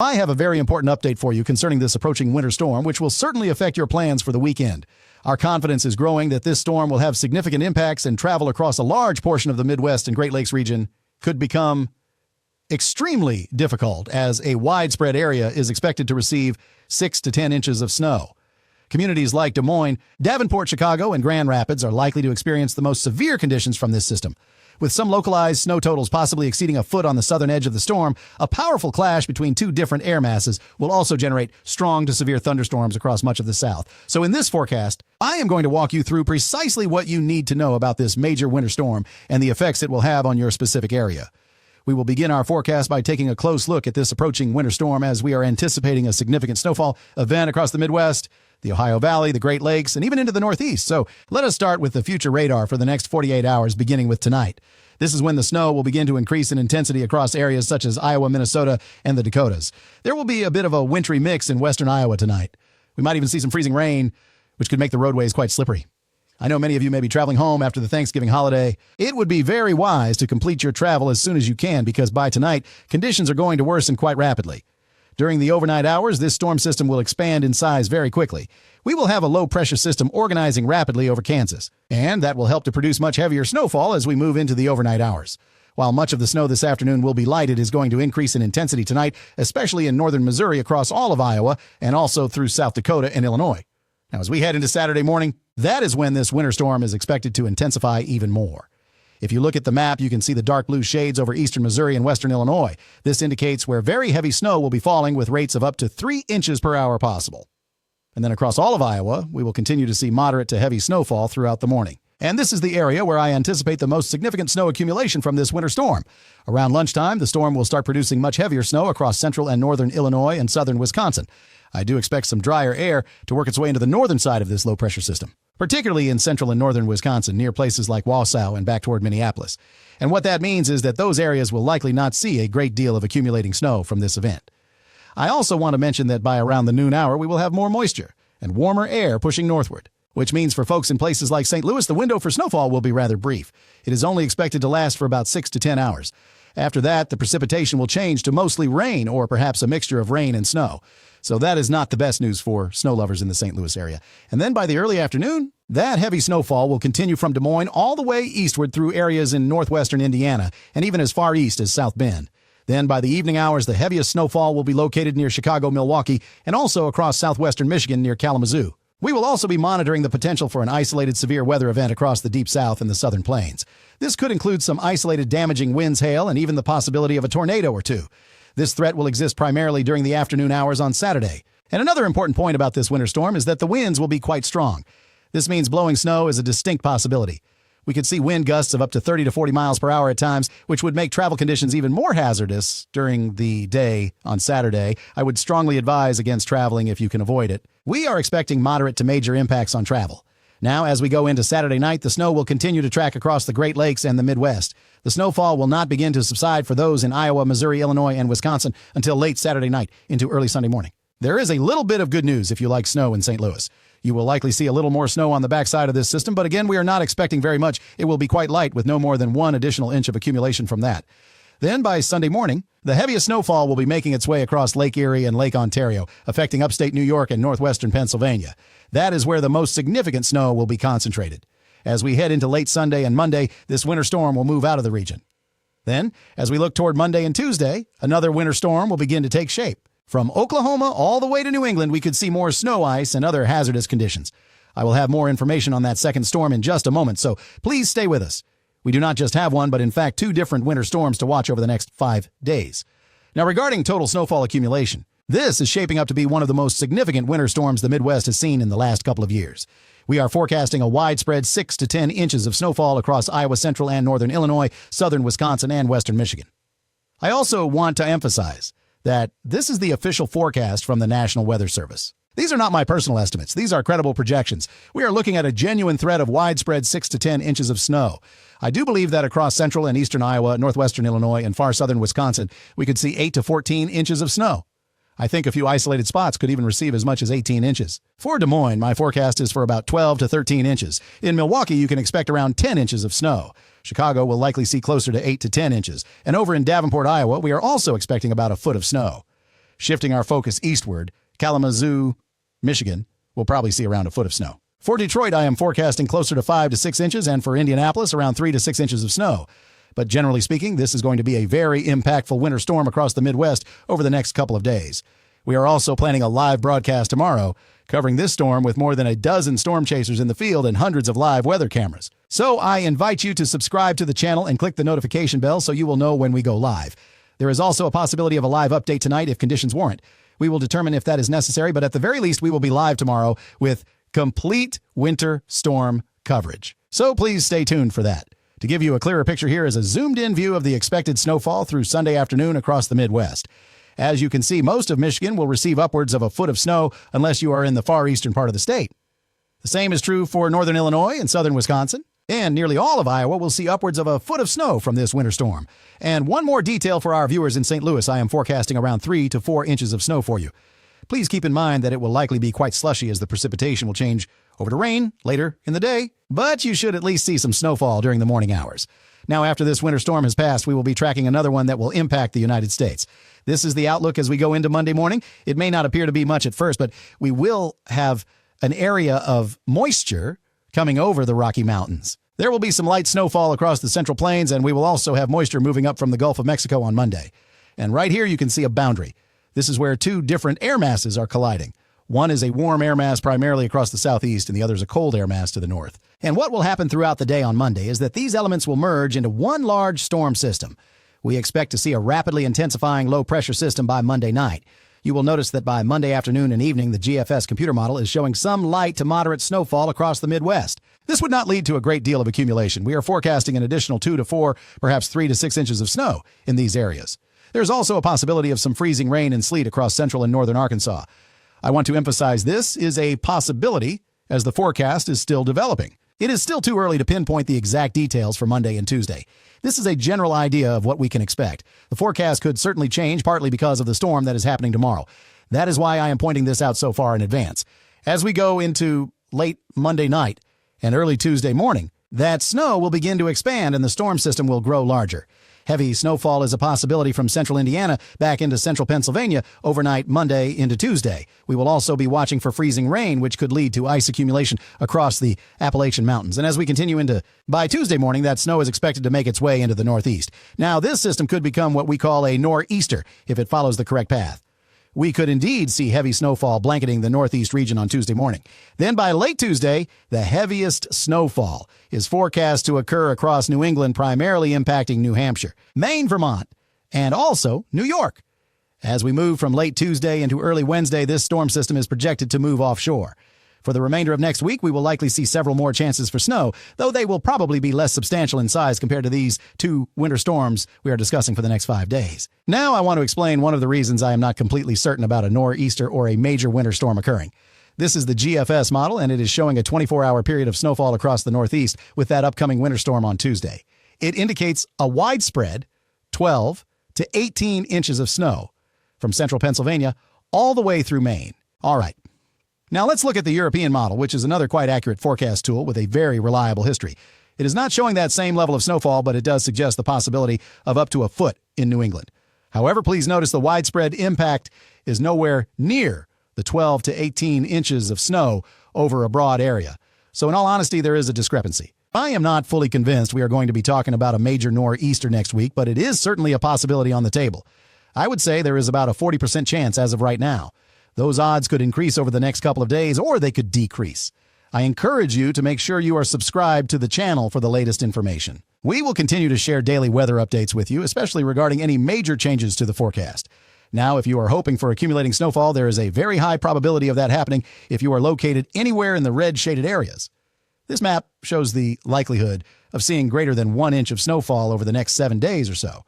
I have a very important update for you concerning this approaching winter storm, which will certainly affect your plans for the weekend. Our confidence is growing that this storm will have significant impacts and travel across a large portion of the Midwest and Great Lakes region could become extremely difficult as a widespread area is expected to receive 6 to 10 inches of snow. Communities like Des Moines, Davenport, Chicago, and Grand Rapids are likely to experience the most severe conditions from this system. With some localized snow totals possibly exceeding a foot on the southern edge of the storm, a powerful clash between two different air masses will also generate strong to severe thunderstorms across much of the South. So in this forecast, I am going to walk you through precisely what you need to know about this major winter storm and the effects it will have on your specific area. We will begin our forecast by taking a close look at this approaching winter storm as we are anticipating a significant snowfall event across the Midwest, the Ohio Valley, the Great Lakes, and even into the Northeast. So let us start with the future radar for the next 48 hours, beginning with tonight. This is when the snow will begin to increase in intensity across areas such as Iowa, Minnesota, and the Dakotas. There will be a bit of a wintry mix in western Iowa tonight. We might even see some freezing rain, which could make the roadways quite slippery. I know many of you may be traveling home after the Thanksgiving holiday. It would be very wise to complete your travel as soon as you can because by tonight, conditions are going to worsen quite rapidly. During the overnight hours, this storm system will expand in size very quickly. We will have a low-pressure system organizing rapidly over Kansas, and that will help to produce much heavier snowfall as we move into the overnight hours. While much of the snow this afternoon will be light, it is going to increase in intensity tonight, especially in northern Missouri across all of Iowa and also through South Dakota and Illinois. Now, as we head into Saturday morning, that is when this winter storm is expected to intensify even more. If you look at the map, you can see the dark blue shades over eastern Missouri and western Illinois. This indicates where very heavy snow will be falling with rates of up to 3 inches per hour possible. And then across all of Iowa, we will continue to see moderate to heavy snowfall throughout the morning. And this is the area where I anticipate the most significant snow accumulation from this winter storm. Around lunchtime, the storm will start producing much heavier snow across central and northern Illinois and southern Wisconsin. I do expect some drier air to work its way into the northern side of this low-pressure system, particularly in central and northern Wisconsin, near places like Wausau and back toward Minneapolis. And what that means is that those areas will likely not see a great deal of accumulating snow from this event. I also want to mention that by around the noon hour, we will have more moisture and warmer air pushing northward, which means for folks in places like St. Louis, the window for snowfall will be rather brief. It is only expected to last for about 6 to 10 hours. After that, the precipitation will change to mostly rain or perhaps a mixture of rain and snow. So that is not the best news for snow lovers in the St. Louis area. And then by the early afternoon, that heavy snowfall will continue from Des Moines all the way eastward through areas in northwestern Indiana and even as far east as South Bend. Then by the evening hours, the heaviest snowfall will be located near Chicago, Milwaukee, and also across southwestern Michigan near Kalamazoo. We will also be monitoring the potential for an isolated severe weather event across the Deep South and the Southern Plains. This could include some isolated damaging winds, hail, and even the possibility of a tornado or two. This threat will exist primarily during the afternoon hours on Saturday. And another important point about this winter storm is that the winds will be quite strong. This means blowing snow is a distinct possibility. We could see wind gusts of up to 30 to 40 miles per hour at times, which would make travel conditions even more hazardous during the day on Saturday. I would strongly advise against traveling if you can avoid it. We are expecting moderate to major impacts on travel. Now, as we go into Saturday night, the snow will continue to track across the Great Lakes and the Midwest. The snowfall will not begin to subside for those in Iowa, Missouri, Illinois, and Wisconsin until late Saturday night into early Sunday morning. There is a little bit of good news if you like snow in St. Louis. You will likely see a little more snow on the backside of this system, but again, we are not expecting very much. It will be quite light with no more than 1 additional inch of accumulation from that. Then by Sunday morning, the heaviest snowfall will be making its way across Lake Erie and Lake Ontario, affecting upstate New York and northwestern Pennsylvania. That is where the most significant snow will be concentrated. As we head into late Sunday and Monday, this winter storm will move out of the region. Then, as we look toward Monday and Tuesday, another winter storm will begin to take shape. From Oklahoma all the way to New England, we could see more snow ice and other hazardous conditions. I will have more information on that second storm in just a moment, so please stay with us. We do not just have one, but in fact 2 different winter storms to watch over the next 5 days. Now, regarding total snowfall accumulation, this is shaping up to be one of the most significant winter storms the Midwest has seen in the last couple of years. We are forecasting a widespread 6 to 10 inches of snowfall across Iowa, central and northern Illinois, southern Wisconsin, and western Michigan. I also want to emphasize that this is the official forecast from the National Weather Service. These are not my personal estimates. These are credible projections. We are looking at a genuine threat of widespread 6 to 10 inches of snow. I do believe that across central and eastern Iowa, northwestern Illinois, and far southern Wisconsin, we could see 8 to 14 inches of snow. I think a few isolated spots could even receive as much as 18 inches. For Des Moines, my forecast is for about 12 to 13 inches. In Milwaukee, you can expect around 10 inches of snow. Chicago will likely see closer to 8 to 10 inches. And over in Davenport, Iowa, we are also expecting about a foot of snow. Shifting our focus eastward, Kalamazoo, Michigan, will probably see around a foot of snow. For Detroit, I am forecasting closer to 5 to 6 inches, and for Indianapolis, around 3 to 6 inches of snow. But generally speaking, this is going to be a very impactful winter storm across the Midwest over the next couple of days. We are also planning a live broadcast tomorrow, covering this storm with more than a dozen storm chasers in the field and hundreds of live weather cameras. So I invite you to subscribe to the channel and click the notification bell so you will know when we go live. There is also a possibility of a live update tonight if conditions warrant. We will determine if that is necessary, but at the very least, we will be live tomorrow with complete winter storm coverage. So please stay tuned for that. To give you a clearer picture, here is a zoomed-in view of the expected snowfall through Sunday afternoon across the Midwest. As you can see, most of Michigan will receive upwards of a foot of snow unless you are in the far eastern part of the state. The same is true for northern Illinois and southern Wisconsin. And nearly all of Iowa will see upwards of a foot of snow from this winter storm. And one more detail for our viewers in St. Louis, I am forecasting around 3 to 4 inches of snow for you. Please keep in mind that it will likely be quite slushy as the precipitation will change over to rain later in the day, but you should at least see some snowfall during the morning hours. Now, after this winter storm has passed, we will be tracking another one that will impact the United States. This is the outlook as we go into Monday morning. It may not appear to be much at first, but we will have an area of moisture coming over the Rocky Mountains. There will be some light snowfall across the Central Plains, and we will also have moisture moving up from the Gulf of Mexico on Monday. And right here you can see a boundary. This is where two different air masses are colliding. One is a warm air mass primarily across the southeast, and the other is a cold air mass to the north. And what will happen throughout the day on Monday is that these elements will merge into one large storm system. We expect to see a rapidly intensifying low-pressure system by Monday night. You will notice that by Monday afternoon and evening, the GFS computer model is showing some light to moderate snowfall across the Midwest. This would not lead to a great deal of accumulation. We are forecasting an additional 2 to 4, perhaps 3 to 6 inches of snow in these areas. There's also a possibility of some freezing rain and sleet across central and northern Arkansas. I want to emphasize this is a possibility as the forecast is still developing. It is still too early to pinpoint the exact details for Monday and Tuesday. This is a general idea of what we can expect. The forecast could certainly change, partly because of the storm that is happening tomorrow. That is why I am pointing this out so far in advance. As we go into late Monday night and early Tuesday morning, that snow will begin to expand and the storm system will grow larger. Heavy snowfall is a possibility from central Indiana back into central Pennsylvania overnight Monday into Tuesday. We will also be watching for freezing rain, which could lead to ice accumulation across the Appalachian Mountains. And as we continue by Tuesday morning, that snow is expected to make its way into the northeast. Now, this system could become what we call a nor'easter if it follows the correct path. We could indeed see heavy snowfall blanketing the northeast region on Tuesday morning. Then by late Tuesday, the heaviest snowfall is forecast to occur across New England, primarily impacting New Hampshire, Maine, Vermont, and also New York. As we move from late Tuesday into early Wednesday, this storm system is projected to move offshore. For the remainder of next week, we will likely see several more chances for snow, though they will probably be less substantial in size compared to these two winter storms we are discussing for the next 5 days. Now I want to explain one of the reasons I am not completely certain about a nor'easter or a major winter storm occurring. This is the GFS model, and it is showing a 24-hour period of snowfall across the northeast with that upcoming winter storm on Tuesday. It indicates a widespread 12 to 18 inches of snow from central Pennsylvania all the way through Maine. All right. Now let's look at the European model, which is another quite accurate forecast tool with a very reliable history. It is not showing that same level of snowfall, but it does suggest the possibility of up to a foot in New England. However, please notice the widespread impact is nowhere near the 12 to 18 inches of snow over a broad area. So in all honesty, there is a discrepancy. I am not fully convinced we are going to be talking about a major nor'easter next week, but it is certainly a possibility on the table. I would say there is about a 40% chance as of right now. Those odds could increase over the next couple of days, or they could decrease. I encourage you to make sure you are subscribed to the channel for the latest information. We will continue to share daily weather updates with you, especially regarding any major changes to the forecast. Now, if you are hoping for accumulating snowfall, there is a very high probability of that happening if you are located anywhere in the red shaded areas. This map shows the likelihood of seeing greater than 1 inch of snowfall over the next 7 days or so.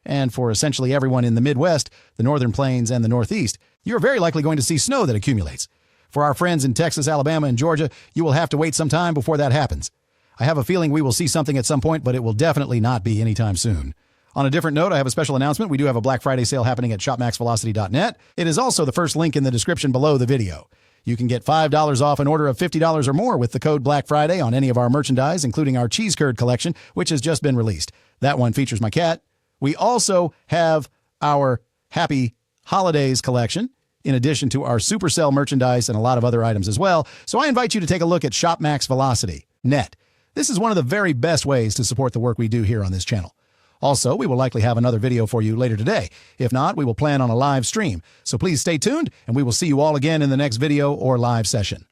And for essentially everyone in the Midwest, the Northern Plains, and the Northeast, you're very likely going to see snow that accumulates. For our friends in Texas, Alabama, and Georgia, you will have to wait some time before that happens. I have a feeling we will see something at some point, but it will definitely not be anytime soon. On a different note, I have a special announcement. We do have a Black Friday sale happening at shopmaxvelocity.net. It is also the first link in the description below the video. You can get $5 off an order of $50 or more with the code Black Friday on any of our merchandise, including our cheese curd collection, which has just been released. That one features my cat. We also have our Happy holidays collection, in addition to our Supercell merchandise and a lot of other items as well. So I invite you to take a look at ShopMaxVelocity.net. This is one of the very best ways to support the work we do here on this channel. Also, we will likely have another video for you later today. If not, we will plan on a live stream. So please stay tuned, and we will see you all again in the next video or live session.